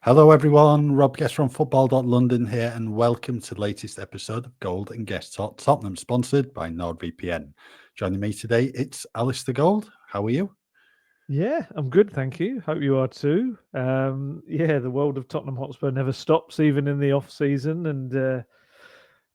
Hello, everyone. Rob Guest from football.london here, and welcome to the latest episode of Gold and Guest Talk Tottenham, sponsored by NordVPN. Joining me today, it's Alasdair Gold. How are you? Yeah, I'm good, thank you. Hope you are too. The world of Tottenham Hotspur never stops, even in the off season, and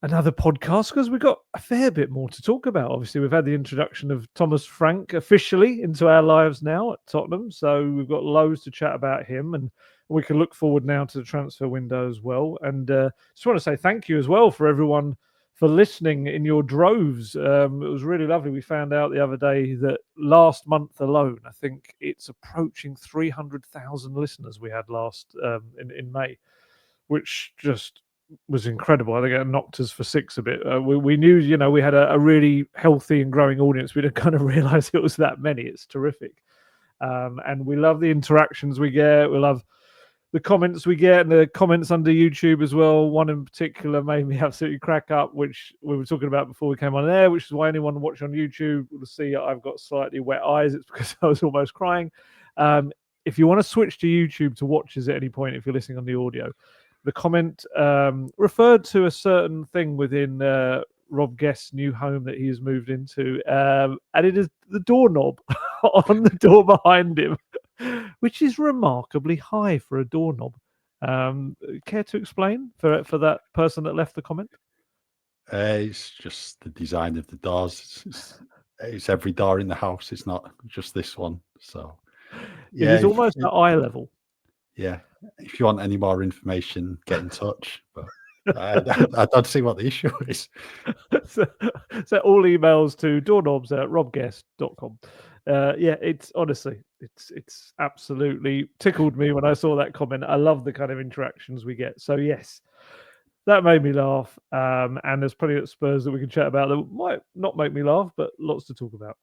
another podcast because we've got a fair bit more to talk about. Obviously, we've had the introduction of Thomas Frank officially into our lives now at Tottenham, so we've got loads to chat about him, and we can look forward now to the transfer window as well. And just want to say thank you as well for everyone for listening in your droves. It was really lovely. We found out the other day that last month alone, I think it's approaching 300,000 listeners we had last in May, which just was incredible. I think it knocked us for six a bit. We knew, we had a really healthy and growing audience. We didn't kind of realize it was that many. It's terrific. And we love the interactions we get. We love the comments we get and the comments under YouTube as well. One in particular made me absolutely crack up, which we were talking about before we came on air, which is why anyone watching on YouTube will see I've got slightly wet eyes. It's because I was almost crying. If you want to switch to YouTube to watch this at any point, if you're listening on the audio, the comment referred to a certain thing within Rob Guest's new home that he has moved into, and it is the doorknob on the door behind him, which is remarkably high for a doorknob. Care to explain for that person that left the comment? It's just the design of the doors. It's every door in the house. It's not just this one. So, It yeah, is almost at eye level. yeah. If you want any more information, get in touch. But I don't see what the issue is. so all emails to doorknobs@robguest.com. It's honestly, it's absolutely tickled me when I saw that comment. I love the kind of interactions we get. So yes, that made me laugh. And there's plenty of Spurs that we can chat about that might not make me laugh, but lots to talk about.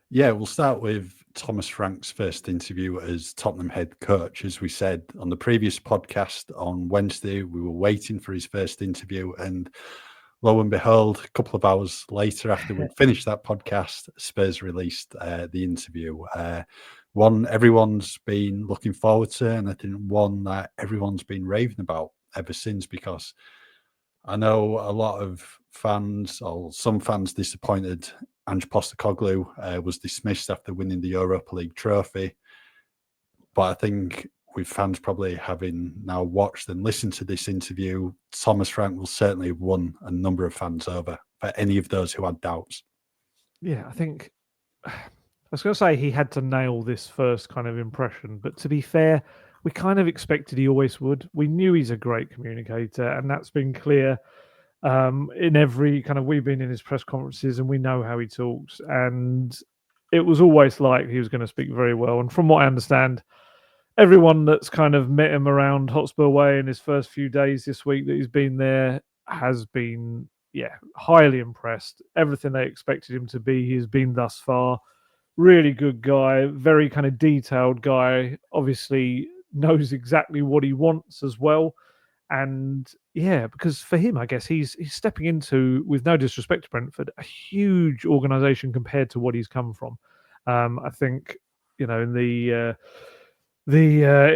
Yeah, we'll start with Thomas Frank's first interview as Tottenham head coach. As we said on the previous podcast on Wednesday, we were waiting for his first interview, and lo and behold, a couple of hours later, after we'd finished that podcast, Spurs released the interview. One everyone's been looking forward to, and I think one that everyone's been raving about ever since, because I know a lot of fans, or some fans, disappointed Ange Postecoglou was dismissed after winning the Europa League trophy. But I think with fans probably having now watched and listened to this interview, Thomas Frank will certainly have won a number of fans over for any of those who had doubts. Yeah, I think I was going to say he had to nail this first kind of impression, but to be fair, we kind of expected he always would. We knew he's a great communicator, and that's been clear in every kind of, we've been in his press conferences and we know how he talks, and it was always like he was going to speak very well. And from what I understand, everyone that's kind of met him around Hotspur Way in his first few days this week that he's been there has been, highly impressed. Everything they expected him to be, he's been thus far. Really good guy, very kind of detailed guy, obviously knows exactly what he wants as well. And because for him, I guess he's stepping into, with no disrespect to Brentford, a huge organisation compared to what he's come from. I think, in the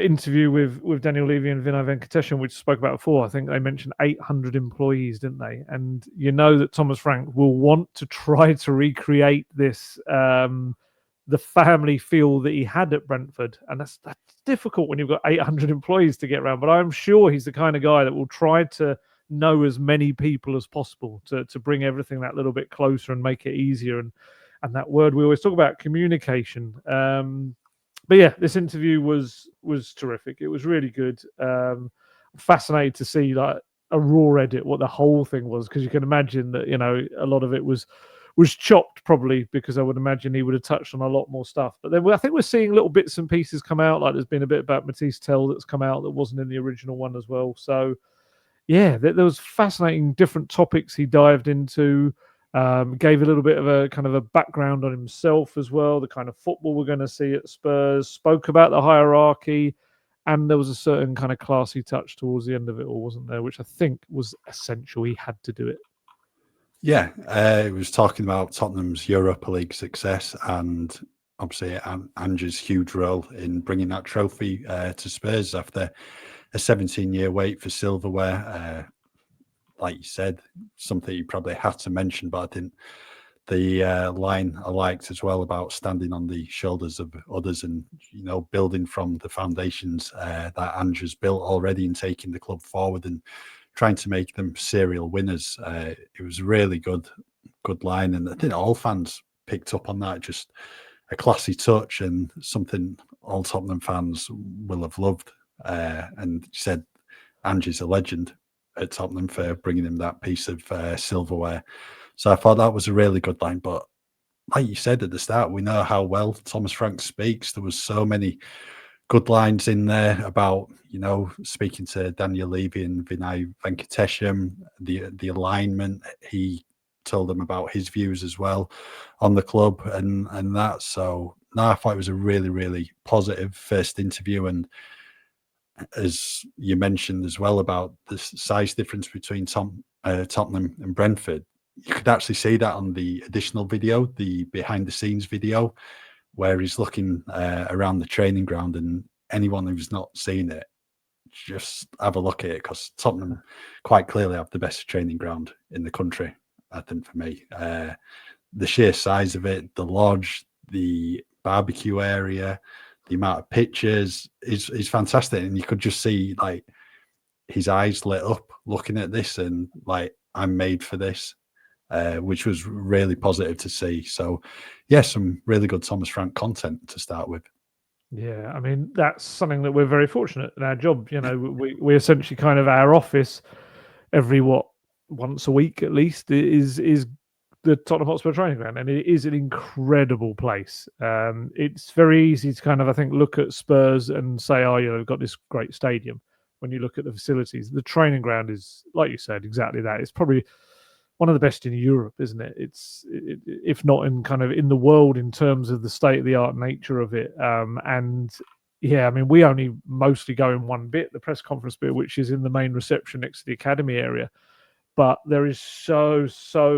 interview with Daniel Levy and Vinay Venkatesan, which I spoke about before, I think they mentioned 800 employees, didn't they? And you know that Thomas Frank will want to try to recreate this, the family feel that he had at Brentford. And that's difficult when you've got 800 employees to get around. But I'm sure he's the kind of guy that will try to know as many people as possible to bring everything that little bit closer and make it easier. And that word we always talk about, communication. But yeah, this interview was terrific. It was really good. Fascinated to see like a raw edit, what the whole thing was, because you can imagine that a lot of it was chopped probably, because I would imagine he would have touched on a lot more stuff. But then I think we're seeing little bits and pieces come out. Like there's been a bit about Matisse Tell that's come out that wasn't in the original one as well. So yeah, there was fascinating different topics he dived into. Gave a little bit of a kind of a background on himself as well, the kind of football we're going to see at Spurs, spoke about the hierarchy, and there was a certain kind of classy touch towards the end of it all, wasn't there? Which I think was essential. He had to do it. Yeah, he was talking about Tottenham's Europa League success, and obviously Ange's huge role in bringing that trophy to Spurs after a 17-year wait for silverware. Like you said, something you probably had to mention, but I didn't. The line I liked as well about standing on the shoulders of others and, building from the foundations that Ange's built already and taking the club forward and trying to make them serial winners. It was a really good line. And I think all fans picked up on that. Just a classy touch and something all Tottenham fans will have loved. And said Ange's a legend at Tottenham for bringing him that piece of silverware. So I thought that was a really good line. But like you said at the start, we know how well Thomas Frank speaks. There was so many good lines in there about, speaking to Daniel Levy and Vinay Venkatesham, the alignment. He told them about his views as well on the club and that. So no, I thought it was a really, really positive first interview. And as you mentioned as well about the size difference between Tottenham and Brentford, you could actually see that on the additional video, the behind the scenes video, where he's looking around the training ground. And anyone who's not seen it, just have a look at it, because Tottenham quite clearly have the best training ground in the country, I think, for me. The sheer size of it, the lodge, the barbecue area, the amount of pictures is fantastic. And you could just see like his eyes lit up looking at this and like, I'm made for this, which was really positive to see. So yeah, some really good Thomas Frank content to start with. Yeah, I mean, that's something that we're very fortunate in our job. We essentially kind of, our office every once a week at least is the Tottenham Hotspur training ground, and it is an incredible place. It's very easy to kind of, I think, look at Spurs and say, oh, we've got this great stadium. When you look at the facilities, the training ground is, like you said, exactly that. It's probably one of the best in Europe, isn't it? If not in kind of in the world in terms of the state of the art nature of it. And yeah, I mean, we only mostly go in one bit, the press conference bit, which is in the main reception next to the academy area. But there is so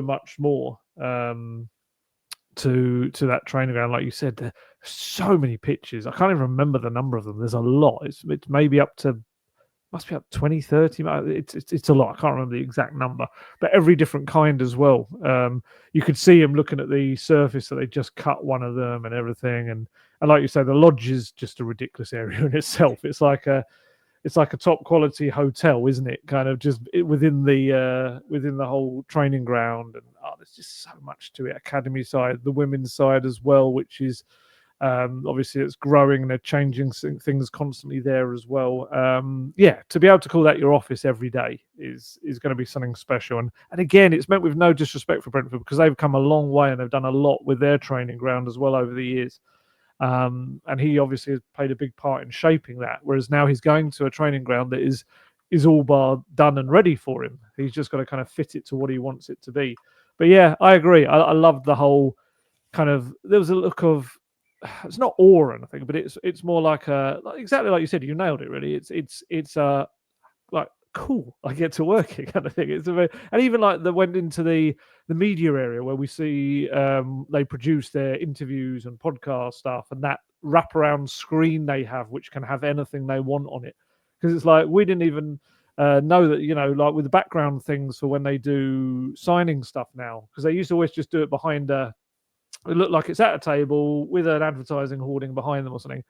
much more to that training ground. Like you said, there's so many pitches. I can't even remember the number of them. There's a lot. It's maybe must be up 20, 30. It's a lot. I can't remember the exact number, but every different kind as well. You could see him looking at the surface that they just cut one of them and everything. And like you say, the lodge is just a ridiculous area in itself. It's like a top quality hotel, isn't it? Kind of just within the whole training ground. And there's just so much to it. Academy side, the women's side as well, which is obviously it's growing and they're changing things constantly there as well. Yeah, to be able to call that your office every day is going to be something special. And again, it's meant with no disrespect for Brentford, because they've come a long way and they've done a lot with their training ground as well over the years. And he obviously has played a big part in shaping that. Whereas now he's going to a training ground that is all bar done and ready for him. He's just got to kind of fit it to what he wants it to be. But yeah, I agree. I loved the whole kind of, there was a look of, it's not awe or anything, but it's more like exactly like you said, you nailed it really. It's like cool, I get to work here kind of thing. And even like they went into the media area where we see they produce their interviews and podcast stuff, and that wraparound screen they have, which can have anything they want on it. Because it's like, we didn't even know that, like with the background things for when they do signing stuff now, because they used to always just do it behind it looked like it's at a table with an advertising hoarding behind them or something.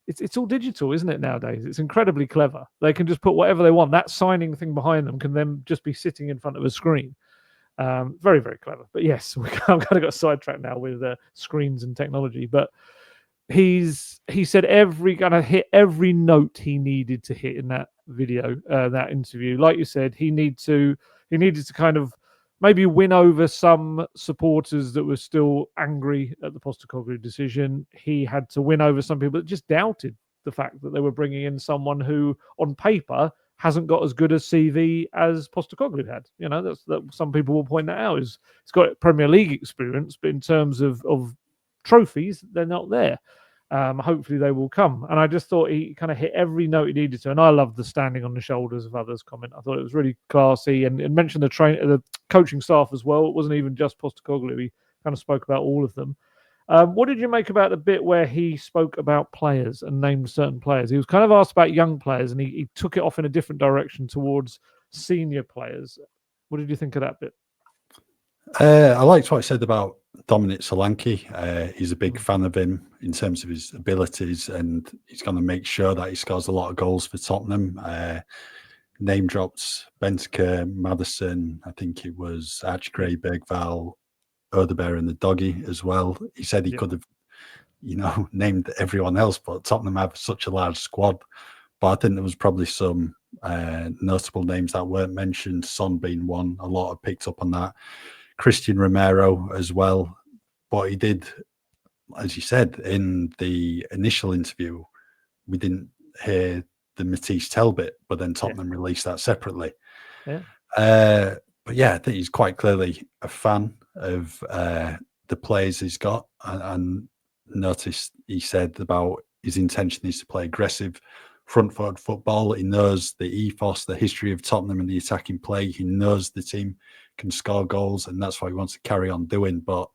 It's all digital, isn't it, nowadays? It's incredibly clever. They can just put whatever they want. That signing thing behind them can then just be sitting in front of a screen. Very, very clever. But yes, I've kind of got sidetracked now with screens and technology. But he said hit every note he needed to hit in that video, that interview. Like you said, he needed to kind of maybe win over some supporters that were still angry at the Postecoglou decision. He had to win over some people that just doubted the fact that they were bringing in someone who, on paper, hasn't got as good a CV as Postecoglou had. That some people will point that out. He's got Premier League experience, but in terms of trophies, they're not there. Hopefully they will come. And I just thought he kind of hit every note he needed to. And I loved the standing on the shoulders of others comment. I thought it was really classy, and mentioned the coaching staff as well. It wasn't even just Postecoglou. He kind of spoke about all of them. What did you make about the bit where he spoke about players and named certain players? He was kind of asked about young players, and he took it off in a different direction towards senior players. What did you think of that bit? I liked what I said about Dominic Solanke. He's a big fan of him in terms of his abilities, and he's going to make sure that he scores a lot of goals for Tottenham. Name dropped Benteke, Maddison, I think it was Archgray, Bergval, Odebear and the doggy as well. He said he could have, named everyone else, but Tottenham have such a large squad. But I think there was probably some notable names that weren't mentioned, Son being one. A lot have picked up on that. Christian Romero as well. But he did, as you said, in the initial interview, we didn't hear the Matisse Tell bit, but then Tottenham released that separately. Yeah. But yeah, I think he's quite clearly a fan of the players he's got. And noticed he said about his intention is to play aggressive, front-footed football. He knows the ethos, the history of Tottenham and the attacking play. He knows the team can score goals, and that's what he wants to carry on doing. But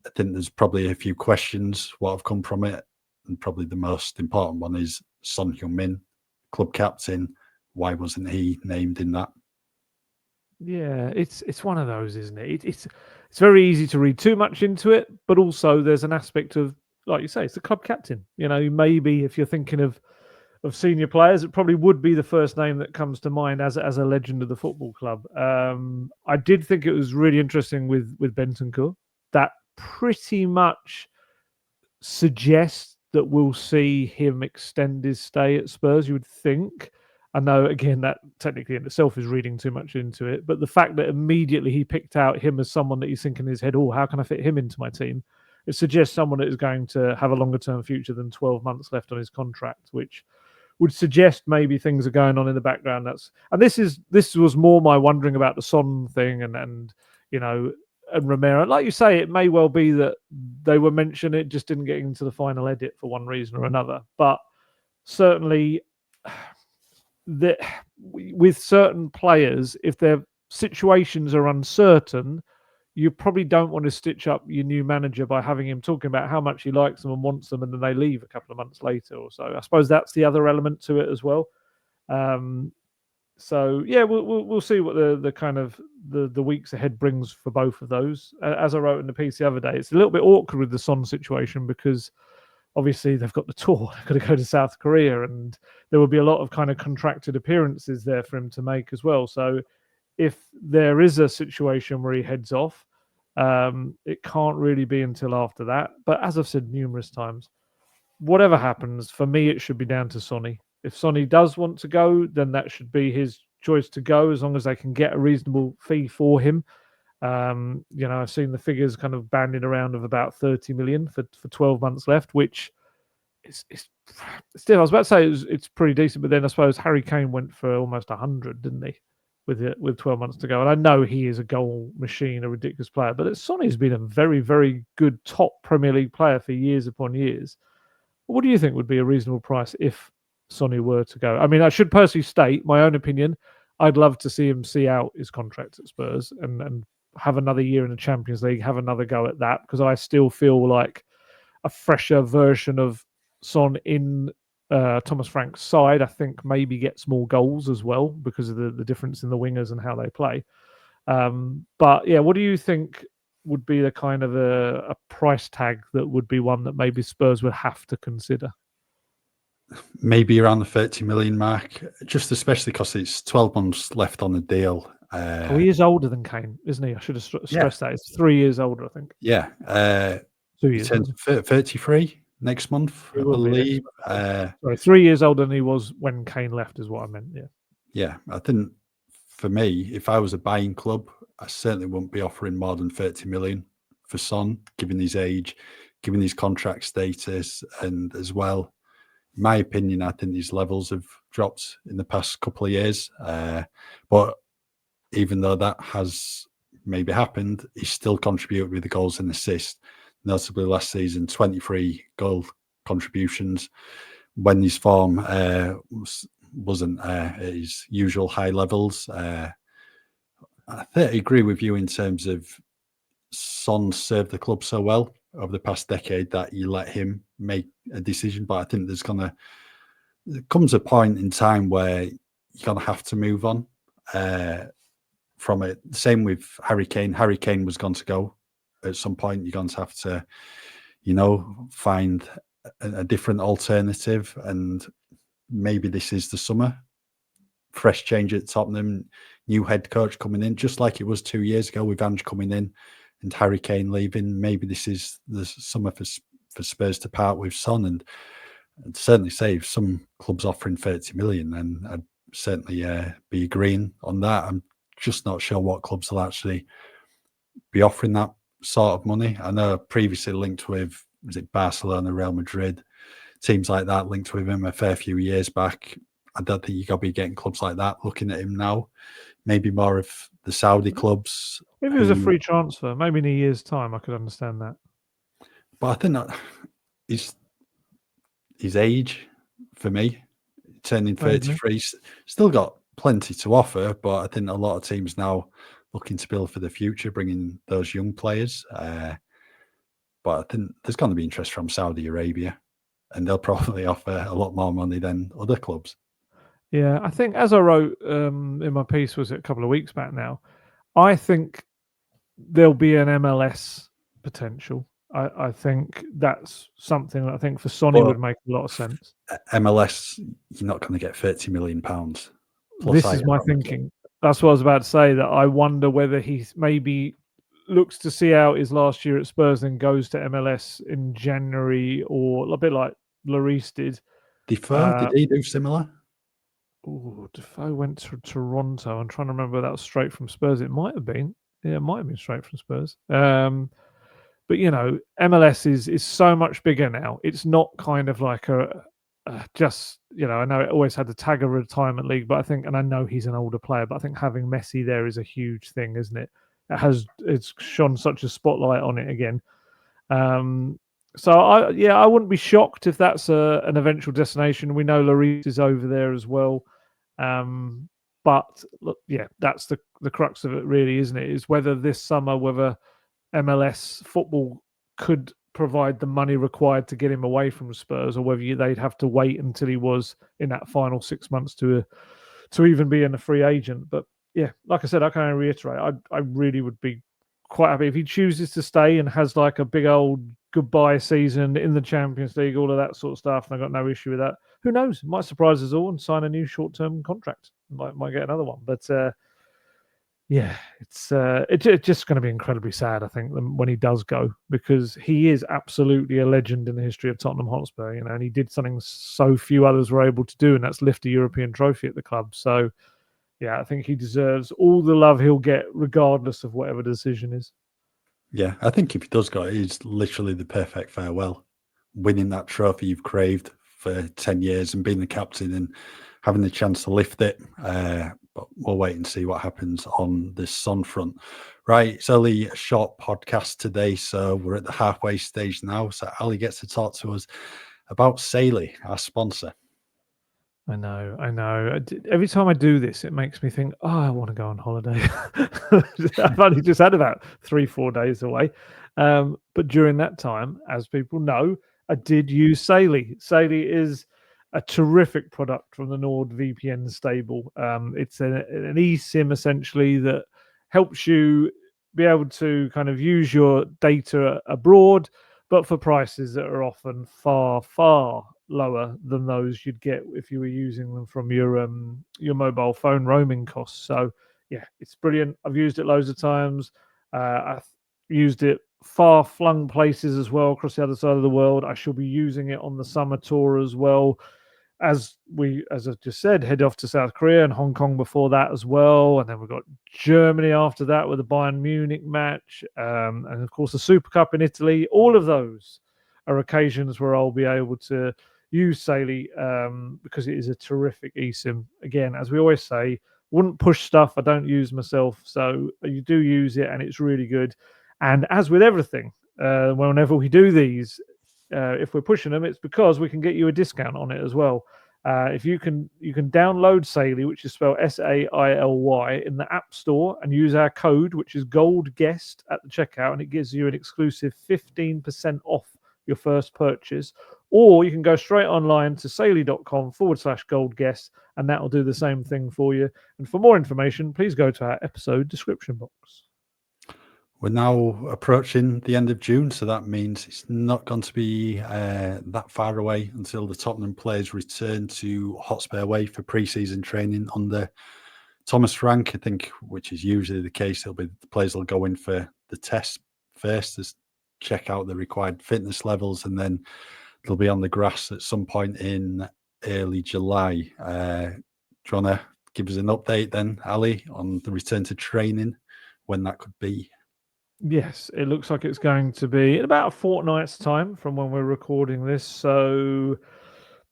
I think there's probably a few questions what have come from it, and probably the most important one is Son Heung-min, club captain. Why wasn't he named in that? Yeah, it's one of those, isn't it? It's very easy to read too much into it, but also there's an aspect of, like you say, it's the club captain. Maybe if you're thinking of senior players, it probably would be the first name that comes to mind as a legend of the football club. I did think it was really interesting with Bentancur. That pretty much suggests that we'll see him extend his stay at Spurs, you would think. I know, again, that technically in itself is reading too much into it, but the fact that immediately he picked out him as someone that he's thinking in his head, how can I fit him into my team? It suggests someone that is going to have a longer term future than 12 months left on his contract, which would suggest maybe things are going on in the background. This was more my wondering about the Son thing and Romero. Like you say, it may well be that they were mentioned, it just didn't get into the final edit for one reason or another. But certainly, with certain players, if their situations are uncertain, you probably don't want to stitch up your new manager by having him talking about how much he likes them and wants them, and then they leave a couple of months later or so. I suppose that's the other element to it as well. So yeah, we'll see what the kind of the weeks ahead brings for both of those. As I wrote in the piece the other day, it's a little bit awkward with the Son situation because obviously they've got the tour, they've got to go to South Korea, and there will be a lot of kind of contracted appearances there for him to make as well. So if there is a situation where he heads off, it can't really be until after that. But as I've said numerous times, whatever happens, for me, it should be down to Sonny. If Sonny does want to go, then that should be his choice to go, as long as they can get a reasonable fee for him. I've seen the figures kind of banding around of about 30 million for 12 months left, which is still, I was about to say it's pretty decent, but then I suppose Harry Kane went for almost 100, didn't he? With 12 months to go. And I know he is a goal machine, a ridiculous player, but Sonny's been a very, very good top Premier League player for years upon years. What do you think would be a reasonable price if Sonny were to go? I mean, I should personally state my own opinion. I'd love to see him see out his contract at Spurs and have another year in the Champions League, have another go at that, because I still feel like a fresher version of Son in Thomas Frank's side, I think, maybe gets more goals as well because of the difference in the wingers and how they play. But yeah, what do you think would be the kind of a price tag that would be one that maybe Spurs would have to consider? Maybe around the 30 million mark, just especially because it's 12 months left on the deal. He is older than Kane, isn't he? I should have stressed that. It's 3 years older, I think. Yeah. 2 years. He turns 33 next month, I believe. 3 years older than he was when Kane left is what I meant, yeah. Yeah, I think for me, if I was a buying club, I certainly wouldn't be offering more than 30 million for Son, given his age, given his contract status, and as well, in my opinion, I think his levels have dropped in the past couple of years. But even though that has maybe happened, he's still contributed with the goals and assists. Notably last season, 23 goal contributions when his form wasn't at his usual high levels. I think I agree with you in terms of Son served the club so well over the past decade that you let him make a decision. But I think there comes a point in time where you're going to have to move on from it. Same with Harry Kane. Harry Kane was going to go at some point. You're going to have to, find a different alternative. And maybe this is the summer. Fresh change at Tottenham, new head coach coming in, just like it was 2 years ago with Ange coming in and Harry Kane leaving. Maybe this is the summer for Spurs to part with Son. And I'd certainly say if some clubs offering 30 million, then I'd certainly be agreeing on that. I'm just not sure what clubs will actually be offering that sort of money. I know previously linked with, was it Barcelona, Real Madrid, teams like that linked with him a fair few years back. I don't think you got to be getting clubs like that looking at him now. Maybe more of the Saudi clubs. If it was a free transfer, maybe in a year's time, I could understand that. But I think that his age, for me, turning 33, still got plenty to offer. But I think a lot of teams now looking to build for the future, bringing those young players. But I think there's going to be interest from Saudi Arabia, and they'll probably offer a lot more money than other clubs. Yeah, I think as I wrote in my piece, was it a couple of weeks back now, I think there'll be an MLS potential. I think that's something that I think for Sonny would make a lot of sense. MLS, you're not going to get £30 million. This is my thinking. That's what I was about to say, that I wonder whether he maybe looks to see out his last year at Spurs and goes to MLS in January, or a bit like Lloris did. Defoe, did he do similar? Oh, Defoe went to Toronto. I'm trying to remember that was straight from Spurs. It might have been. Yeah, it might have been straight from Spurs. But, MLS is so much bigger now. It's not kind of like just, I know it always had the tag of retirement league, but I think, and I know he's an older player, but I think having Messi there is a huge thing, isn't it? It's shone such a spotlight on it again. So I wouldn't be shocked if that's an eventual destination. We know Lloris is over there as well. But look, that's the crux of it, really, isn't it? Is whether this summer, whether MLS football could provide the money required to get him away from Spurs, or whether they'd have to wait until he was in that final 6 months to even be a free agent. But yeah, like I said, I can only reiterate, I really would be quite happy if he chooses to stay and has like a big old goodbye season in the Champions League, all of that sort of stuff, and I've got no issue with that. Who knows? It might surprise us all and sign a new short-term contract. Might get another one. But it's just going to be incredibly sad, I think, when he does go, because he is absolutely a legend in the history of Tottenham Hotspur, and he did something so few others were able to do, and that's lift a European trophy at the club. So yeah, I think he deserves all the love he'll get, regardless of whatever the decision is. Yeah, I think if he does go, it's literally the perfect farewell. Winning that trophy you've craved for 10 years and being the captain and having the chance to lift it. But we'll wait and see what happens on this Son front. Right, it's only a short podcast today, so we're at the halfway stage now. So Ali gets to talk to us about Saley, our sponsor. I know. Every time I do this, it makes me think, I want to go on holiday. I've only just had about 3-4 days away. But during that time, as people know, I did use Saley. Saley is a terrific product from the NordVPN stable. It's an eSIM, essentially, that helps you be able to kind of use your data abroad, but for prices that are often far, far lower than those you'd get if you were using them from your mobile phone roaming costs. So yeah, it's brilliant. I've used it loads of times. I've used it far-flung places as well, across the other side of the world. I shall be using it on the summer tour as well, as I just said, head off to South Korea and Hong Kong before that as well. And then we've got Germany after that with the Bayern Munich match. And of course, the Super Cup in Italy. All of those are occasions where I'll be able to use Saley because it is a terrific eSIM. Again, as we always say, wouldn't push stuff I don't use myself. So you do use it and it's really good. And as with everything, whenever we do these, if we're pushing them, it's because we can get you a discount on it as well. If you can download Saily, which is spelled SAILY, in the App Store, and use our code, which is Gold Guest, at the checkout, and it gives you an exclusive 15% off your first purchase. Or you can go straight online to saily.com/gold guest, and that will do the same thing for you. And for more information, please go to our episode description box. We're now approaching the end of June, so that means it's not going to be that far away until the Tottenham players return to Hotspur Way for pre-season training under Thomas Frank. I think, which is usually the case, the players will go in for the test first to check out the required fitness levels, and then they'll be on the grass at some point in early July. Do you want to give us an update then, Ali, on the return to training, when that could be? Yes, it looks like it's going to be in about a fortnight's time from when we're recording this. So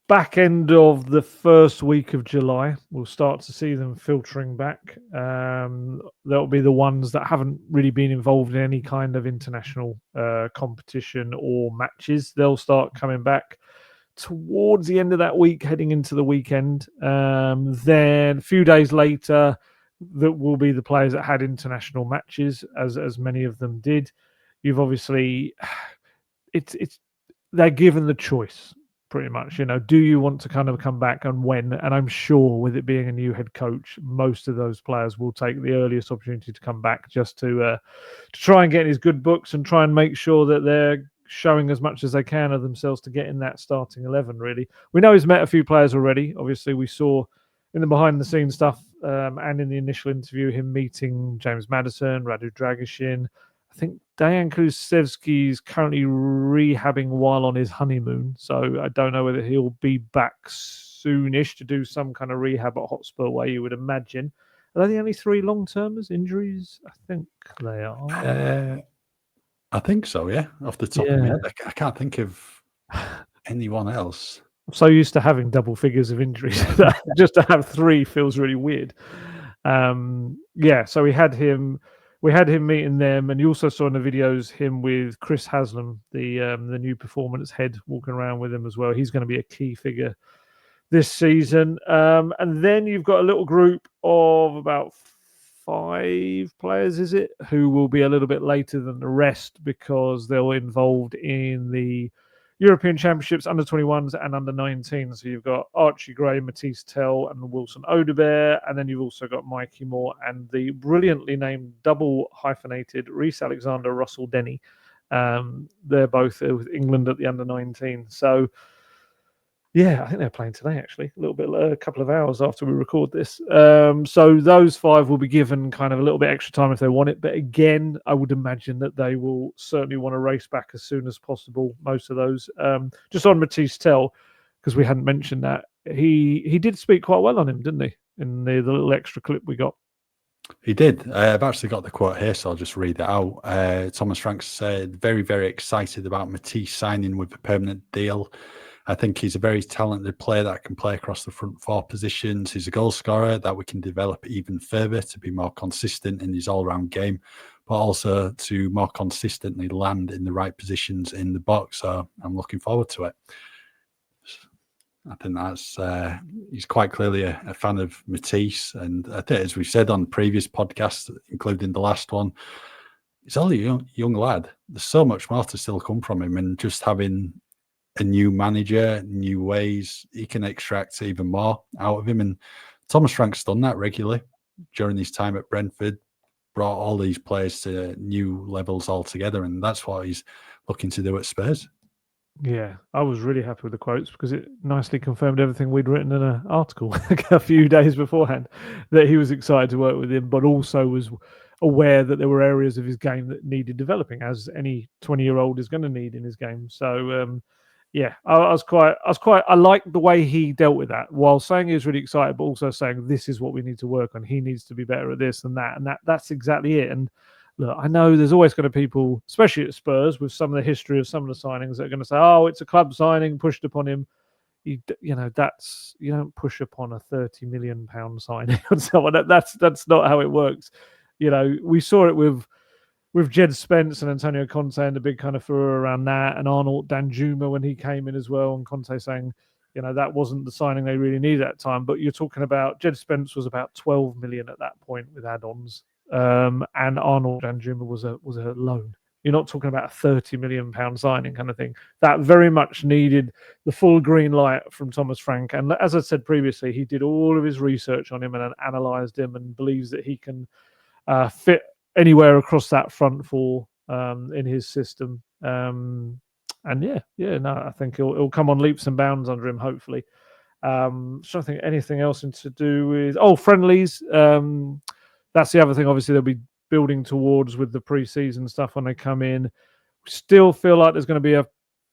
back end of the first week of July, we'll start to see them filtering back. That'll be the ones that haven't really been involved in any kind of international competition or matches. They'll start coming back towards the end of that week, heading into the weekend. Then a few days later, that will be the players that had international matches, as many of them did. You've obviously, they're given the choice pretty much. Do you want to kind of come back, and when? And I'm sure with it being a new head coach, most of those players will take the earliest opportunity to come back, just to try and get in his good books and try and make sure that they're showing as much as they can of themselves to get in that starting 11. Really, we know he's met a few players already. Obviously, we saw in the behind the scenes stuff and in the initial interview him meeting James Maddison, Radu Dragishin. I think Dejan Kulusevski is currently rehabbing while on his honeymoon, so I don't know whether he'll be back soonish to do some kind of rehab at Hotspur Way, you would imagine. Are they the only 3 long-termers injuries? I think they are. I think so, yeah. Off the top of my head, I can't think of anyone else. I'm so used to having double figures of injuries that just to have 3 feels really weird. So we had him meeting them, and you also saw in the videos him with Chris Haslam, the new performance head, walking around with him as well. He's going to be a key figure this season. And then you've got a little group of about 5 players, is it, who will be a little bit later than the rest because they're involved in the European Championships, under 21s and under 19s. So you've got Archie Gray, Matisse Tell, and Wilson Odebear, and then you've also got Mikey Moore and the brilliantly named double hyphenated Reece Alexander Russell Denny. They're both with England at the under 19. So yeah, I think they're playing today, actually, a couple of hours after we record this. So those 5 will be given kind of a little bit extra time if they want it. But again, I would imagine that they will certainly want to race back as soon as possible, most of those. Just on Matisse Tell, because we hadn't mentioned that, he did speak quite well on him, didn't he, in the little extra clip we got? He did. I've actually got the quote here, so I'll just read it out. Thomas Frank said, very, very excited about Matisse signing with a permanent deal. I think he's a very talented player that can play across the front 4 positions. He's a goal scorer that we can develop even further to be more consistent in his all-round game, but also to more consistently land in the right positions in the box. So I'm looking forward to it. I think that's he's quite clearly a fan of Matisse, and I think, as we've said on previous podcasts, including the last one, he's only a young lad. There's so much more to still come from him, and just having a new manager, new ways, he can extract even more out of him. And Thomas Frank's done that regularly during his time at Brentford, brought all these players to new levels altogether, and that's what he's looking to do at Spurs. Yeah, I was really happy with the quotes because it nicely confirmed everything we'd written in an article a few days beforehand, that he was excited to work with him, but also was aware that there were areas of his game that needed developing, as any 20-year-old is going to need in his game. So I liked the way he dealt with that, while saying he was really excited, but also saying this is what we need to work on. He needs to be better at this and that, and that's exactly it. And look, I know there's always going to be people, especially at Spurs, with some of the history of some of the signings, that are going to say, "Oh, it's a club signing pushed upon him." You don't push upon a £30 million signing on someone. That's not how it works. We saw it with Jed Spence and Antonio Conte and the big kind of furore around that, and Arnold Danjuma when he came in as well, and Conte saying, that wasn't the signing they really needed at that time. But you're talking about Jed Spence was about 12 million at that point with add-ons, and Arnold Danjuma was a loan. You're not talking about a £30 million signing kind of thing. That very much needed the full green light from Thomas Frank. And as I said previously, he did all of his research on him and analysed him and believes that he can fit anywhere across that front four in his system. And I think it'll come on leaps and bounds under him, hopefully. So I think anything else to do with friendlies. That's the other thing. Obviously, they'll be building towards with the pre-season stuff when they come in. Still feel like there's going to be a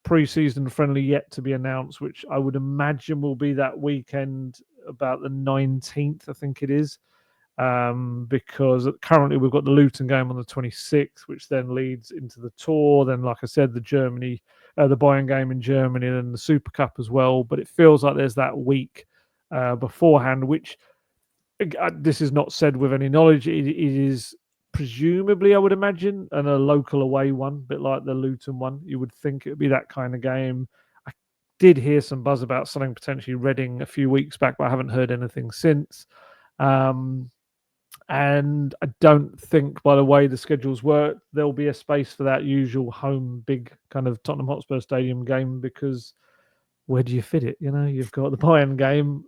pre-season friendly yet to be announced, which I would imagine will be that weekend about the 19th, I think it is. Because currently we've got the Luton game on the 26th, which then leads into the tour. Then, like I said, the Bayern game in Germany, and the Super Cup as well. But it feels like there's that week beforehand, which this is not said with any knowledge. It is presumably, I would imagine, and a local away one, a bit like the Luton one. You would think it would be that kind of game. I did hear some buzz about something potentially Reading a few weeks back, but I haven't heard anything since. And I don't think, by the way the schedules work, there'll be a space for that usual home big kind of Tottenham Hotspur Stadium game, because where do you fit it? You've got the Bayern game,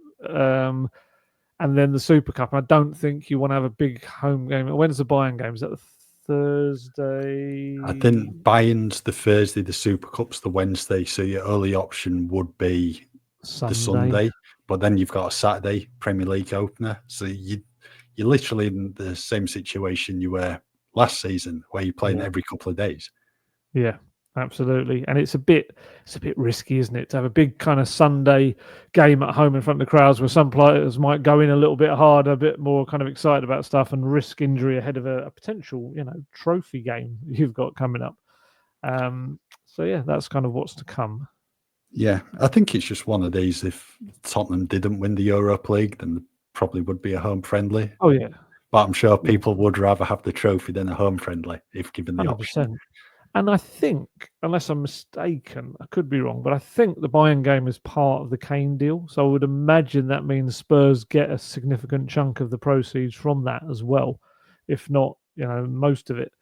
and then the Super Cup. I don't think you want to have a big home game. When's the Bayern game? Is that the Thursday? I think Bayern's the Thursday, the Super Cup's the Wednesday, so your early option would be the Sunday. But then you've got a Saturday Premier League opener, so you're literally in the same situation you were last season, where you're playing every couple of days. Yeah, absolutely. And it's a bit risky, isn't it, to have a big kind of Sunday game at home in front of the crowds, where some players might go in a little bit harder, a bit more kind of excited about stuff, and risk injury ahead of a potential, trophy game you've got coming up. So yeah, that's kind of what's to come. Yeah, I think it's just one of these. If Tottenham didn't win the Europa League, then there probably would be a home friendly. Oh yeah. But I'm sure people would rather have the trophy than a home friendly if given the 100%. Option. And I think, unless I'm mistaken, I could be wrong, but I think the Bayern game is part of the Kane deal. So I would imagine that means Spurs get a significant chunk of the proceeds from that as well, if not, most of it.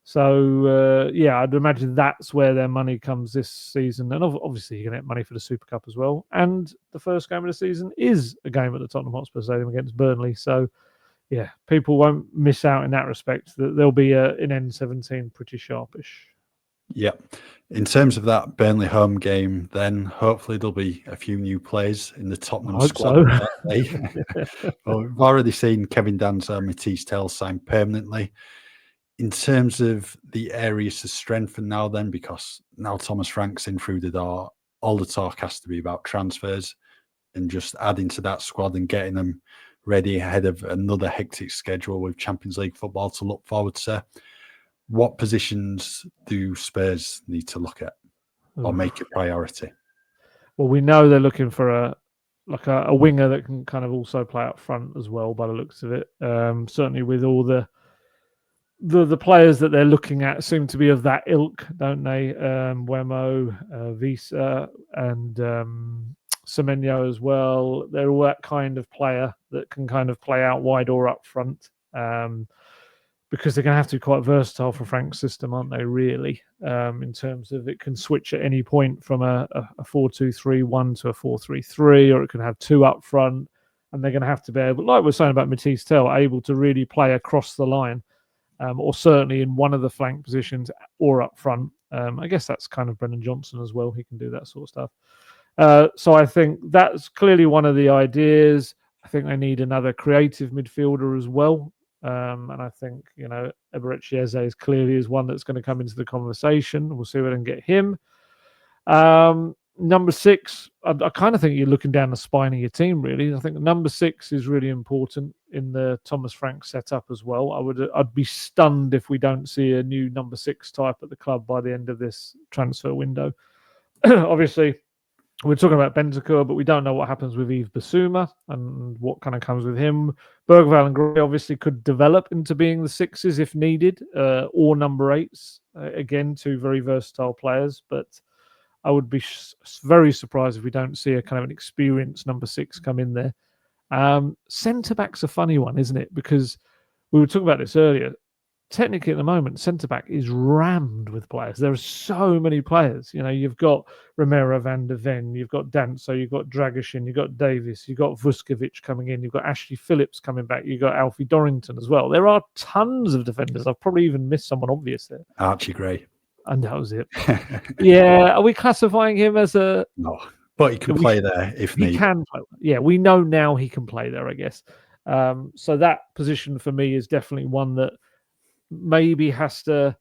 So, I'd imagine that's where their money comes this season. And obviously, you're going to get money for the Super Cup as well. And the first game of the season is a game at the Tottenham Hotspur Stadium against Burnley. So, yeah, people won't miss out in that respect. There'll be an N17 pretty sharpish. Yeah. In terms of that Burnley home game, then hopefully there'll be a few new players in the Tottenham squad. So. Well, we've already seen Kevin Danso and Matisse Tell signed permanently. In terms of the areas to strengthen now, then, because now Thomas Frank's in through the door, all the talk has to be about transfers and just adding to that squad and getting them ready ahead of another hectic schedule with Champions League football to look forward to. What positions do Spurs need to look at or make a priority? Well, we know they're looking for a winger that can kind of also play up front as well, by the looks of it. Certainly with all the players that they're looking at seem to be of that ilk, don't they? Wemo, Visa, and Semenyo as well. They're all that kind of player that can kind of play out wide or up front. Because they're going to have to be quite versatile for Frank's system, aren't they, really? In terms of it can switch at any point from a 4-2-3-1 to a 4-3-3, or it can have two up front, and they're going to have to be able, like we're saying about Matisse Tell, able to really play across the line, or certainly in one of the flank positions or up front. I guess that's kind of Brendan Johnson as well. He can do that sort of stuff. So I think that's clearly one of the ideas. I think they need another creative midfielder as well. And I think, Eberechi Eze is clearly one that's going to come into the conversation. We'll see if we can get him. Number 6, I kind of think you're looking down the spine of your team, really. I think number 6 is really important in the Thomas Frank setup as well. I'd be stunned if we don't see a new number 6 type at the club by the end of this transfer window. Obviously, we're talking about Bentancur, but we don't know what happens with Yves Bissouma and what kind of comes with him. Bergvall and Gray obviously could develop into being the 6s if needed, or number 8s. Again, two very versatile players. But I would be very surprised if we don't see a kind of an experienced number 6 come in there. Centre back's a funny one, isn't it? Because we were talking about this earlier. Technically, at the moment, centre back is rammed with players. There are so many players. You know, you've got Romero van der Ven, you've got Danso, you've got Dragishin, you've got Davis, you've got Vuskovic coming in, you've got Ashley Phillips coming back, you've got Alfie Dorrington as well. There are tons of defenders. I've probably even missed someone obvious there. Archie Gray. And that was it. Yeah, are we classifying him as a... No, but he can play there if needed. He can play. Yeah, we know now he can play there, I guess. So that position for me is definitely one that maybe has to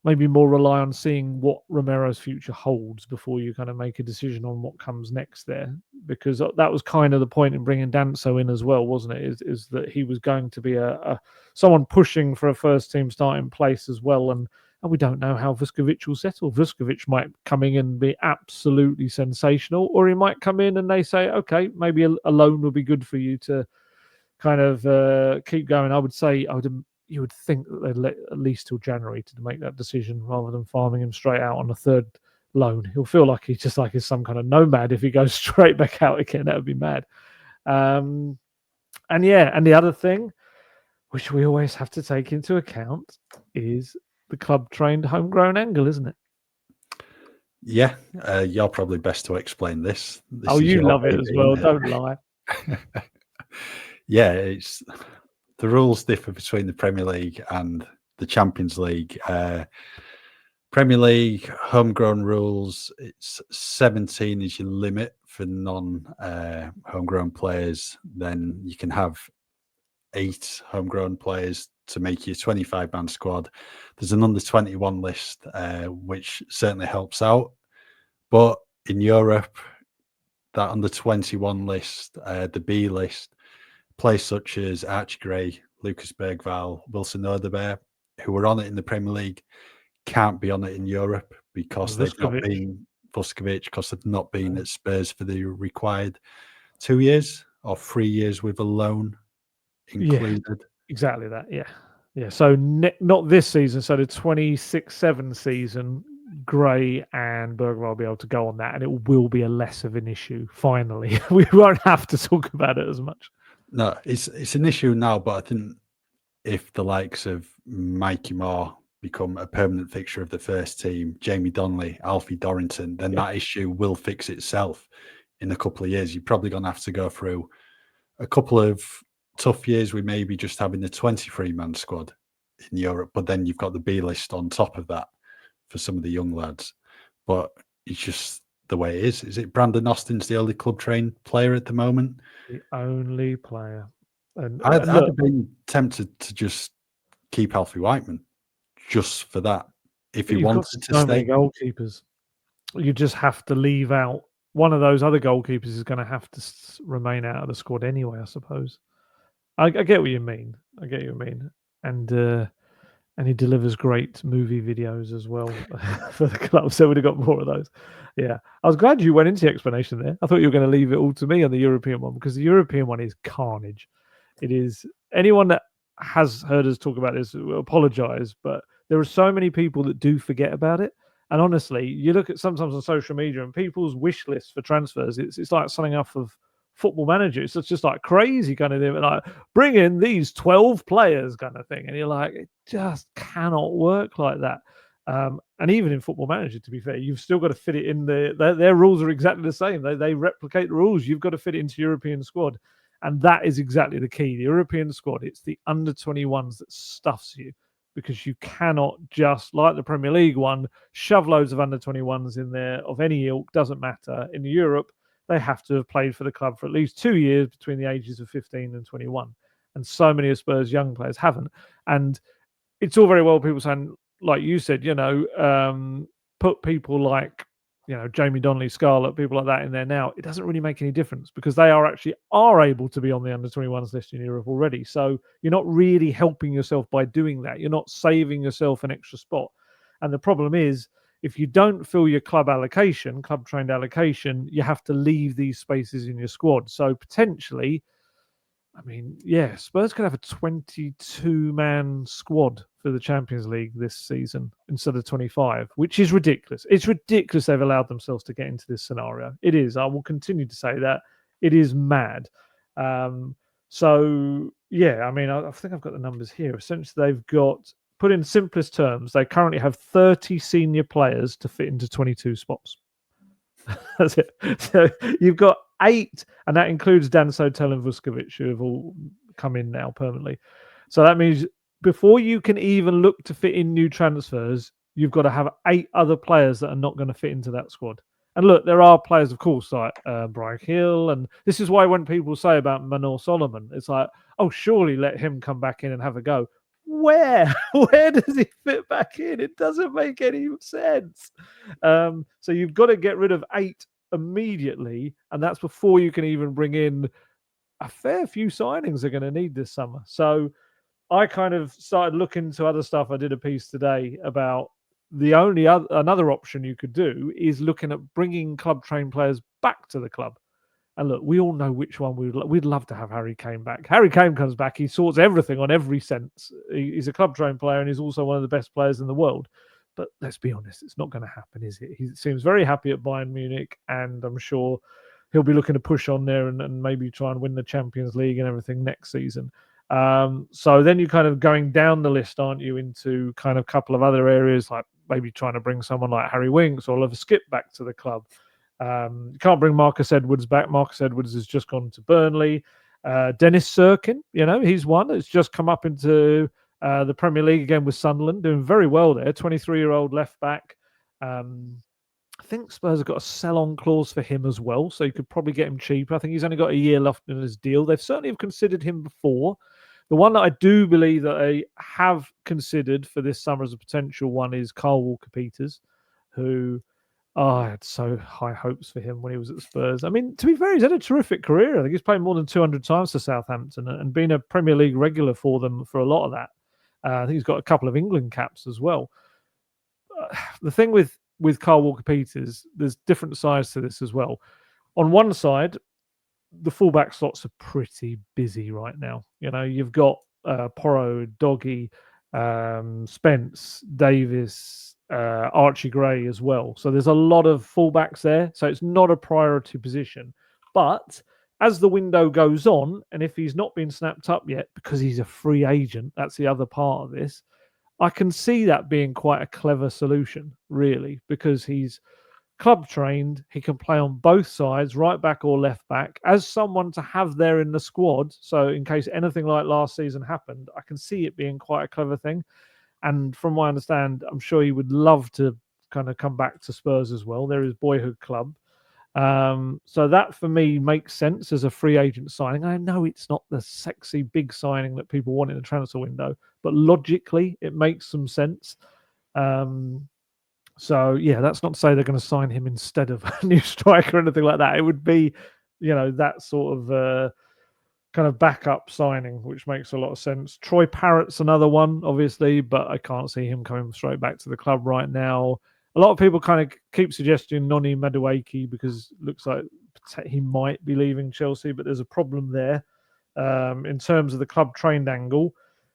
more rely on seeing what Romero's future holds before you kind of make a decision on what comes next there, because that was kind of the point in bringing Danso in as well, wasn't it? Is that he was going to be a someone pushing for a first team starting place as well, and we don't know how Vuskovic will settle. Vuskovic might come in and be absolutely sensational, or he might come in and they say, okay, maybe a loan will be good for you to kind of keep going. I would say you would think that they'd let at least till January to make that decision rather than farming him straight out on a third loan. He'll feel like he's some kind of nomad if he goes straight back out again. That would be mad. And the other thing, which we always have to take into account, is the club-trained homegrown angle, isn't it? Yeah, you're probably best to explain this. You love it as well, don't lie. Yeah, it's... The rules differ between the Premier League and the Champions League. Premier League, homegrown rules, it's 17 is your limit for non-homegrown players. Then you can have 8 homegrown players to make your 25-man squad. There's an under-21 list, which certainly helps out. But in Europe, that under-21 list, the B list, players such as Archie Gray, Lucas Bergvall, Wilson Odebeer, who were on it in the Premier League, can't be on it in Europe because they've not been Vuskovic, because they've not been at Spurs for the required 2 years or 3 years with a loan included. Yeah, exactly that. Yeah. So not this season. So the 26-7 season, Gray and Bergvall will be able to go on that, and it will be a less of an issue. Finally, we won't have to talk about it as much. No, it's an issue now, but I think if the likes of Mikey Moore become a permanent fixture of the first team, Jamie Donnelly, Alfie Dorrington, then that issue will fix itself in a couple of years. You're probably going to have to go through a couple of tough years with maybe just having the 23-man squad in Europe, but then you've got the B list on top of that for some of the young lads. But it's just the way it is. Is it Brandon Austin's the only club-trained player at the moment? The only player. And I'd have been tempted to just keep Alfie Whiteman just for that. If he wanted to stay. Goalkeepers. You just have to leave out one of those other goalkeepers is going to have to remain out of the squad anyway, I suppose. I get what you mean. And he delivers great movie videos as well for the club. So we'd have got more of those. Yeah. I was glad you went into the explanation there. I thought you were going to leave it all to me on the European one, because the European one is carnage. It is. Anyone that has heard us talk about this will apologise, but there are so many people that do forget about it. And honestly, you look at sometimes on social media and people's wish lists for transfers, it's like something off of Football Manager. It's just like crazy kind of thing, like bring in these 12 players kind of thing, and you're like, it just cannot work like that. And even in Football Manager, to be fair, you've still got to fit it in. Their rules are exactly the same. They replicate the rules. You've got to fit it into European squad, and that is exactly the key. The European squad, it's the under 21s that stuffs you, because you cannot just, like the Premier League one, shove loads of under 21s in there of any ilk. Doesn't matter. In Europe, they have to have played for the club for at least 2 years between the ages of 15 and 21. And so many of Spurs young players haven't. And it's all very well people saying, like you said, put people like, Jamie Donnelly, Scarlett, people like that in there now. It doesn't really make any difference, because they are able to be on the under 21s list in Europe already. So you're not really helping yourself by doing that. You're not saving yourself an extra spot. And the problem is, if you don't fill your club-trained allocation, you have to leave these spaces in your squad. So potentially, Spurs could have a 22-man squad for the Champions League this season instead of 25, which is ridiculous. It's ridiculous they've allowed themselves to get into this scenario. It is. I will continue to say that. It is mad. So, yeah, I mean, I think I've got the numbers here. Essentially, they've got, put in simplest terms, they currently have 30 senior players to fit into 22 spots. That's it. So you've got 8, and that includes Dan Sotel and Vuskovic, who have all come in now permanently. So that means before you can even look to fit in new transfers, you've got to have 8 other players that are not going to fit into that squad. And look, there are players, of course, like Brian Hill, and this is why when people say about Manor Solomon, it's like, oh, surely let him come back in and have a go. Where? Where does he fit back in? It doesn't make any sense. So you've got to get rid of 8 immediately, and that's before you can even bring in a fair few signings they're going to need this summer. So I kind of started looking into other stuff. I did a piece today about the only another option you could do is looking at bringing club trained players back to the club. And look, we all know which one we'd love to have Harry Kane back. Harry Kane comes back, he sorts everything on every sense. He's a club trained player and he's also one of the best players in the world. But let's be honest, it's not going to happen, is it? He seems very happy at Bayern Munich, and I'm sure he'll be looking to push on there and maybe try and win the Champions League and everything next season. So then you're kind of going down the list, aren't you, into kind of a couple of other areas, like maybe trying to bring someone like Harry Winks or Oliver Skip back to the club. You can't bring Marcus Edwards back. Marcus Edwards has just gone to Burnley. Dennis Sirkin, he's one that's just come up into the Premier League again with Sunderland, doing very well there. 23-year-old left back. I think Spurs have got a sell-on clause for him as well, so you could probably get him cheaper. I think he's only got a year left in his deal. They've certainly have considered him before. The one that I do believe that they have considered for this summer as a potential one is Kyle Walker-Peters, who I had so high hopes for him when he was at Spurs. I mean, to be fair, he's had a terrific career. I think he's played more than 200 times for Southampton and been a Premier League regular for them for a lot of that. I think he's got a couple of England caps as well. The thing with Kyle Walker-Peters, there's different sides to this as well. On one side, the fullback slots are pretty busy right now. You've got Porro, Doggy, Spence, Davis, Archie Gray as well. So there's a lot of fullbacks there. So it's not a priority position. But as the window goes on, and if he's not been snapped up yet because he's a free agent, that's the other part of this, I can see that being quite a clever solution, really, because he's club trained. He can play on both sides, right back or left back, as someone to have there in the squad. So in case anything like last season happened, I can see it being quite a clever thing. And from what I understand, I'm sure he would love to kind of come back to Spurs as well. They're his boyhood club. So that for me makes sense as a free agent signing. I know it's not the sexy big signing that people want in the transfer window, but logically it makes some sense. So yeah, that's not to say they're going to sign him instead of a new striker or anything like that. It would be, that sort of kind of backup signing, which makes a lot of sense. Troy Parrott's another one, obviously, but I can't see him coming straight back to the club right now. A lot of people kind of keep suggesting Noni Madueke because it looks like he might be leaving Chelsea, but there's a problem there. In terms of the club trained angle,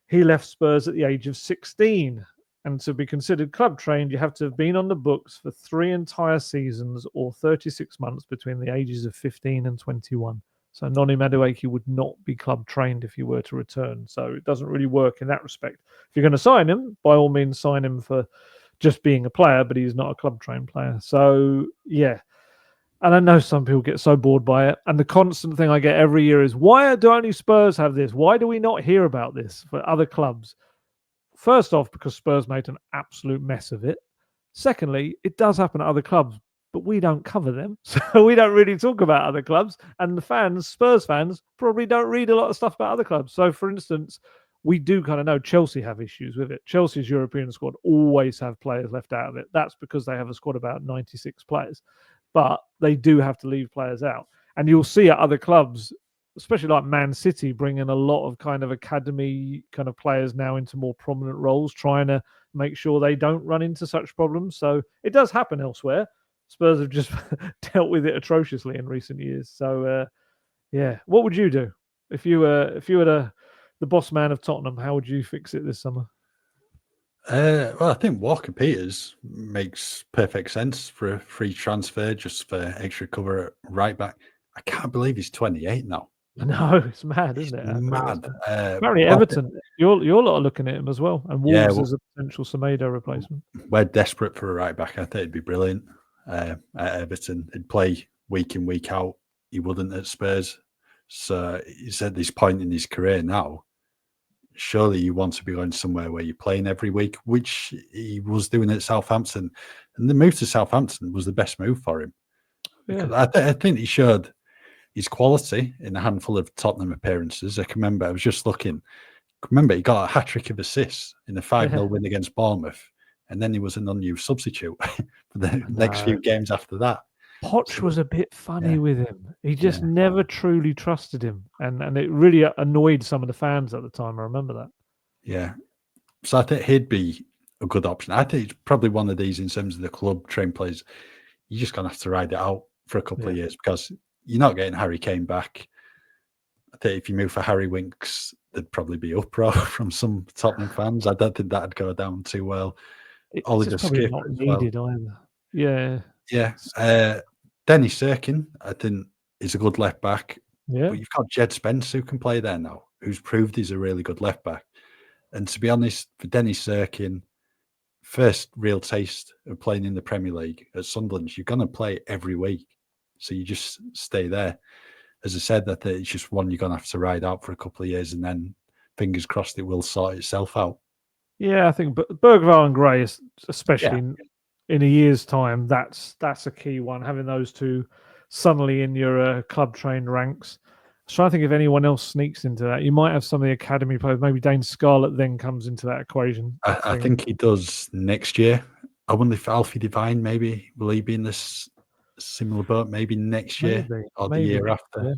he left Spurs at the age of 16. And to be considered club trained, you have to have been on the books for 3 entire seasons or 36 months between the ages of 15 and 21. So Noni Madueke would not be club trained if you were to return. So it doesn't really work in that respect. If you're going to sign him, by all means, sign him for just being a player, but he's not a club trained player. So yeah. And I know some people get so bored by it. And the constant thing I get every year is, why do only Spurs have this? Why do we not hear about this for other clubs? First off, because Spurs made an absolute mess of it. Secondly, it does happen at other clubs, but we don't cover them. So we don't really talk about other clubs. And the fans, Spurs fans, probably don't read a lot of stuff about other clubs. So for instance, we do kind of know Chelsea have issues with it. Chelsea's European squad always have players left out of it. That's because they have a squad of about 96 players. But they do have to leave players out. And you'll see at other clubs, especially like Man City, bringing a lot of kind of academy kind of players now into more prominent roles, trying to make sure they don't run into such problems. So it does happen elsewhere. Spurs have just dealt with it atrociously in recent years. So yeah, what would you do if you were the boss man of Tottenham? How would you fix it this summer? Well, I think Walker Peters makes perfect sense for a free transfer, just for extra cover at right back. I can't believe he's 28 now. No, it's mad, He's isn't it? mad. Apparently, But Everton. Your lot are looking at him as well, and yeah, Wolves as a potential Semedo replacement. we're desperate for a right back. I think it'd be brilliant at Everton. He'd play week in, week out. He wouldn't at Spurs. So he's at this point in his career now. Surely you want to be going somewhere where you're playing every week, which he was doing at Southampton. And the move to Southampton was the best move for him. Because I think he showed his quality in a handful of Tottenham appearances. I can remember, I was just looking. Remember, he got a hat-trick of assists in the 5-0 win against Bournemouth. And then he was an unused substitute for the next few games after that. Poch was a bit funny with him. He just never truly trusted him. And it really annoyed some of the fans at the time. I remember that. Yeah. So I think he'd be a good option. I think it's probably one of these in terms of the club trained players. You're just going to have to ride it out for a couple of years because you're not getting Harry Kane back. I think if you move for Harry Winks, there'd probably be uproar from some Tottenham fans. I don't think that'd go down too well. It's probably not needed either. Yeah. Yeah. Dennis Serkin, I think, is a good left back. Yeah. But you've got Jed Spence who can play there now, who's proved he's a really good left back. And to be honest, for Dennis Serkin, first real taste of playing in the Premier League at Sunderland, you're going to play every week. So you just stay there. As I said, I think it's just one you're going to have to ride out for a couple of years and then fingers crossed it will sort itself out. Yeah, I think Bergvall and Gray, especially in a year's time, that's a key one. Having those two suddenly in your club trained ranks. I was trying to think if anyone else sneaks into that. You might have some of the academy players. Maybe Dane Scarlett then comes into that equation. I think he does next year. I wonder if Alfie Devine, maybe, will he be in this similar boat? Maybe next year or the year after. Yeah.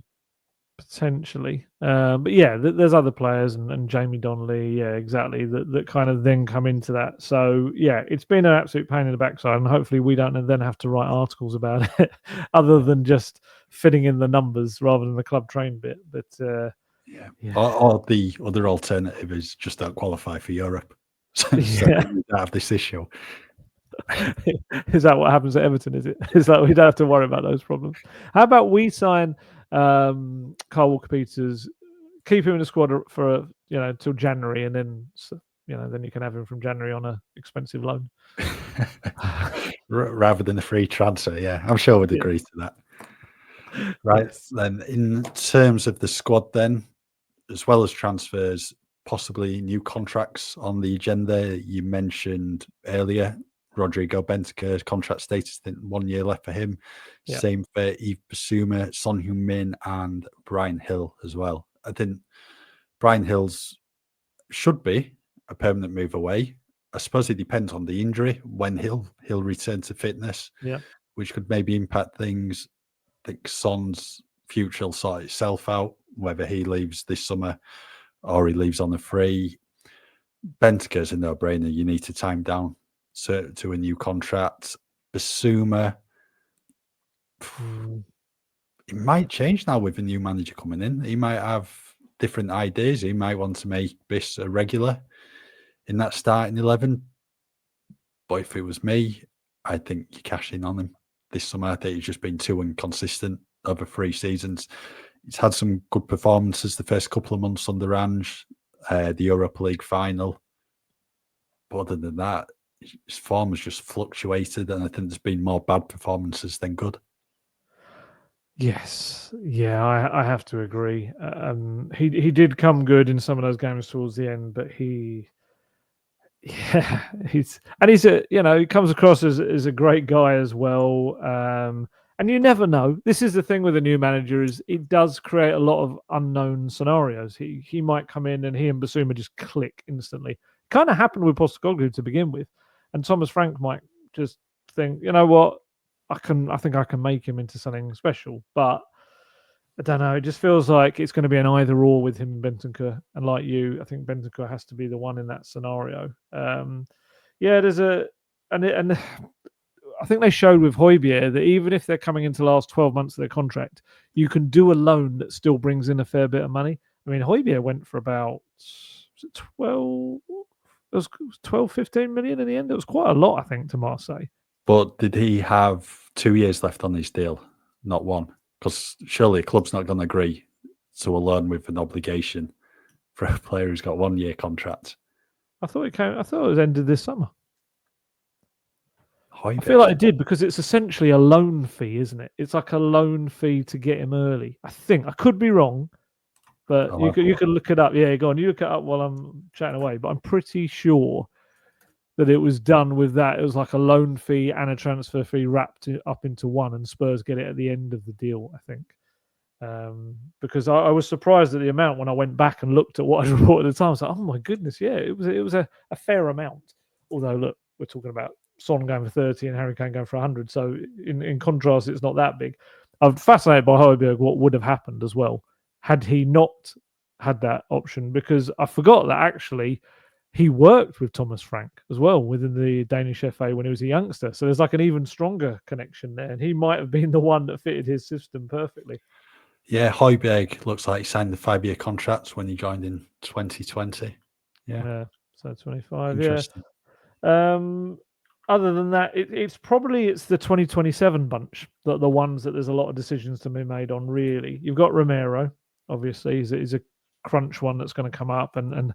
Potentially. But yeah, there's other players and Jamie Donnelly, exactly, that kind of then come into that. So yeah, it's been an absolute pain in the backside, and hopefully we don't then have to write articles about it other than just fitting in the numbers rather than the club train bit. But Or the other alternative is just don't qualify for Europe. So you don't have this issue. Is that what happens at Everton? Is it? Is that we don't have to worry about those problems? How about we sign Kyle Walker-Peters, keep him in the squad for till January, and then then you can have him from January on a expensive loan rather than a free transfer. Yeah, I'm sure we'd agree to that. Right, then in terms of the squad, then as well as transfers, possibly new contracts on the agenda. You mentioned earlier Rodrigo Bentancur's contract status, I think 1 year left for him. Yeah. Same for Yves Bissouma, Son Heung-min, and Brian Hill as well. I think Brian Hill's should be a permanent move away. I suppose it depends on the injury when he'll return to fitness, which could maybe impact things. I think Son's future will sort itself out, whether he leaves this summer or he leaves on a free. Bentancur's a no-brainer. You need to time down to a new contract. Bissouma, it might change now with a new manager coming in. He might have different ideas. He might want to make Biss a regular in that starting 11. But if it was me, I think you cash in on him this summer. I think he's just been too inconsistent over 3 seasons. He's had some good performances the first couple of months under Ange, the Europa League final. But other than that, his form has just fluctuated, and I think there's been more bad performances than good. Yes, I have to agree. He did come good in some of those games towards the end, but he comes across as a great guy as well. And you never know. This is the thing with a new manager, is it does create a lot of unknown scenarios. He might come in and he and Bissouma just click instantly. Kind of happened with Postecoglou to begin with, and Thomas Frank might just think, you know what, I think I can make him into something special. But I don't know. It just feels like it's going to be an either or with him and Bentancur. And like you, I think Bentancur has to be the one in that scenario. There's and I think they showed with Højbjerg that even if they're coming into the last 12 months of their contract, you can do a loan that still brings in a fair bit of money. I mean, Højbjerg went for about 12, It was 12, 15 million in the end. It was quite a lot, I think, to Marseille. But did he have 2 years left on his deal? Not one. Because surely a club's not going to agree to a loan with an obligation for a player who's got 1 year contract. I thought it was ended this summer. Højbjerg. I feel like it did because it's essentially a loan fee, isn't it? It's like a loan fee to get him early. I think I could be wrong, but you could look it up. Yeah, go on. You look it up while I'm chatting away. But I'm pretty sure that it was done with that. It was like a loan fee and a transfer fee wrapped up into one, and Spurs get it at the end of the deal, I think. Because I was surprised at the amount when I went back and looked at what I reported at the time. I was like, oh my goodness, yeah, it was a fair amount. Although, look, we're talking about Son going for 30 and Harry Kane going for 100. So in contrast, it's not that big. I'm fascinated by Højbjerg, what would have happened as well had he not had that option, because I forgot that actually he worked with Thomas Frank as well within the Danish FA when he was a youngster. So there's like an even stronger connection there. And he might have been the one that fitted his system perfectly. Yeah, Højbjerg looks like he signed the 5-year contract when he joined in 2020. Yeah. So 25. Interesting. Yeah. Other than that, it's the 2027 bunch, the ones that there's a lot of decisions to be made on, really. You've got Romero, obviously. He's a crunch one that's going to come up, and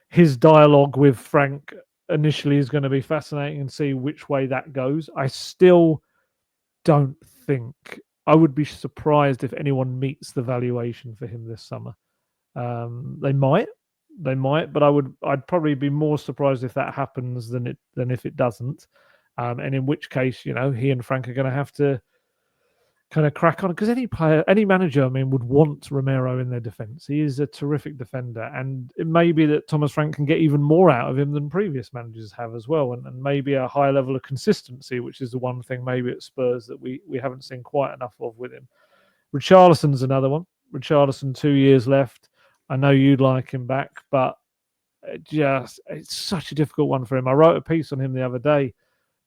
his dialogue with Frank initially is going to be fascinating and see which way that goes. I still don't think, I would be surprised if anyone meets the valuation for him this summer. They might, but I'd probably be more surprised if that happens than if it doesn't. And in which case, he and Frank are going to have to kind of crack on, because any manager, would want Romero in their defence. He is a terrific defender, and it may be that Thomas Frank can get even more out of him than previous managers have as well, and maybe a high level of consistency, which is the one thing maybe at Spurs that we haven't seen quite enough of with him. Richarlison's another one. Richarlison, 2 years left. I know you'd like him back, but it's such a difficult one for him. I wrote a piece on him the other day.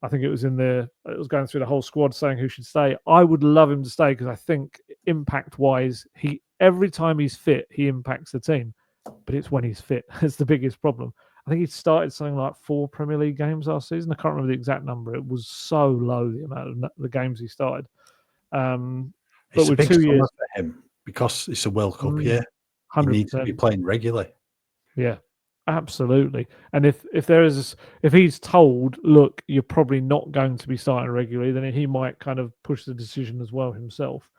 I think it was going through the whole squad saying who should stay. I would love him to stay because I think impact-wise, every time he's fit, he impacts the team. But it's when he's fit. It's the biggest problem. I think he started something like 4 Premier League games last season. I can't remember the exact number. It was so low, the amount of the games he started. But it's with a big 2 years for him because it's a World Cup year. 100%. He needs to be playing regularly. Yeah. Absolutely. And if he's told, look, you're probably not going to be starting regularly, then he might kind of push the decision as well himself.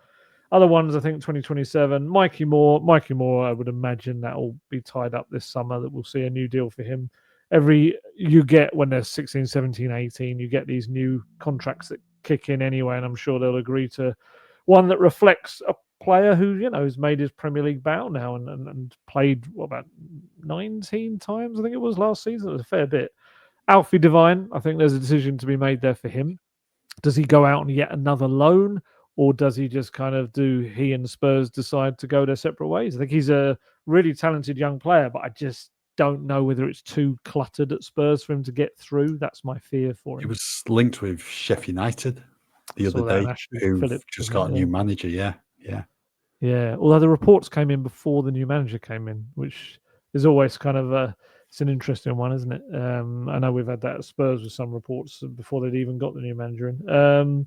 Other ones, I think 2027, Mikey Moore, I would imagine that will be tied up this summer, that we'll see a new deal for him. You get when they're 16, 17, 18, you get these new contracts that kick in anyway, and I'm sure they'll agree to one that reflects a player who has made his Premier League bow now and played about 19 times, I think it was, last season. It was a fair bit. Alfie Devine, I think there's a decision to be made there for him. Does he go out on yet another loan, or does he just kind of he and Spurs decide to go their separate ways? I think he's a really talented young player, but I just don't know whether it's too cluttered at Spurs for him to get through. That's my fear for him. He was linked with Sheffield United the other day, who just got a new manager. Yeah. Although the reports came in before the new manager came in, which is always kind of it's an interesting one, isn't it? I know we've had that at Spurs with some reports before they'd even got the new manager in.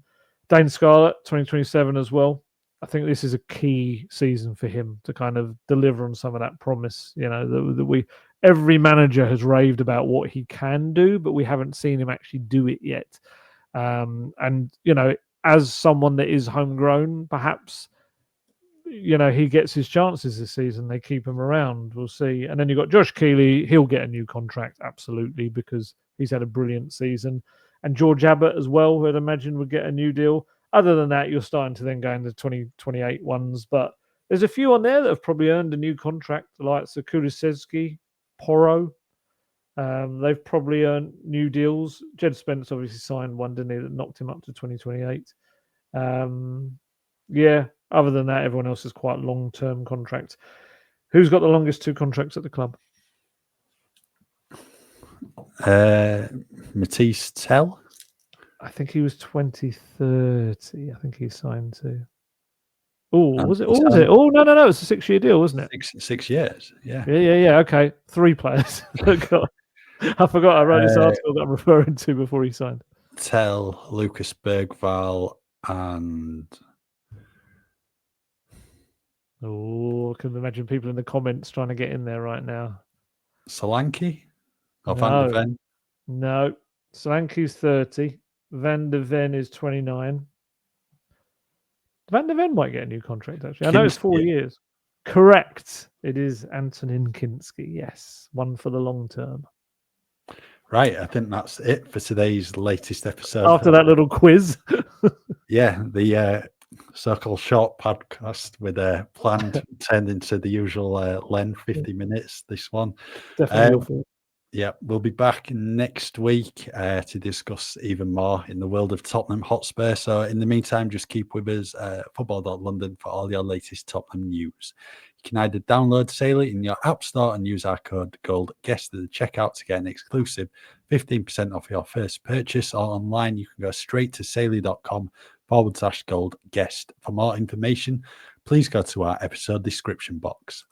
Dane Scarlett, 2027 as well. I think this is a key season for him to kind of deliver on some of that promise. That every manager has raved about what he can do, but we haven't seen him actually do it yet. And as someone that is homegrown, perhaps he gets his chances this season. They keep him around. We'll see. And then you've got Josh Keeley. He'll get a new contract, absolutely, because he's had a brilliant season. And George Abbott as well, who I'd imagine would get a new deal. Other than that, you're starting to then go into 2028 ones. But there's a few on there that have probably earned a new contract, like Kulusevski, Porro. They've probably earned new deals. Jed Spence obviously signed one, didn't he, that knocked him up to 2028. Other than that, everyone else is quite long-term contracts. Who's got the longest 2 contracts at the club? Matisse Tell. I think he was 2030. I think he signed to. Oh, was it? Oh, was it? Oh, no. It's a 6-year deal, wasn't it? 6 years. Yeah. Yeah. Okay, 3 players. I forgot I wrote this article that I'm referring to before he signed. Tell, Lucas Bergvall, and Oh, I can imagine people in the comments trying to get in there right now. Solanke or Van de Ven. No, Solanke's 30. Van de Ven is 29. Van de Ven might get a new contract, actually. I know it's 4 years. Correct. It is Antonin Kinski. Yes, one for the long term. Right, I think that's it for today's latest episode. After that little quiz. Yeah, the Circle Short podcast with a planned turned into the usual length, 50 minutes, this one. Definitely your fault. Yeah, we'll be back next week to discuss even more in the world of Tottenham Hotspur. So in the meantime, just keep with us, football.london, for all your latest Tottenham news. You can either download Saley in your app store and use our code GOLDGUEST at the checkout to get an exclusive 15% off your first purchase, or online you can go straight to saley.com/GOLDGUEST. For more information, please go to our episode description box.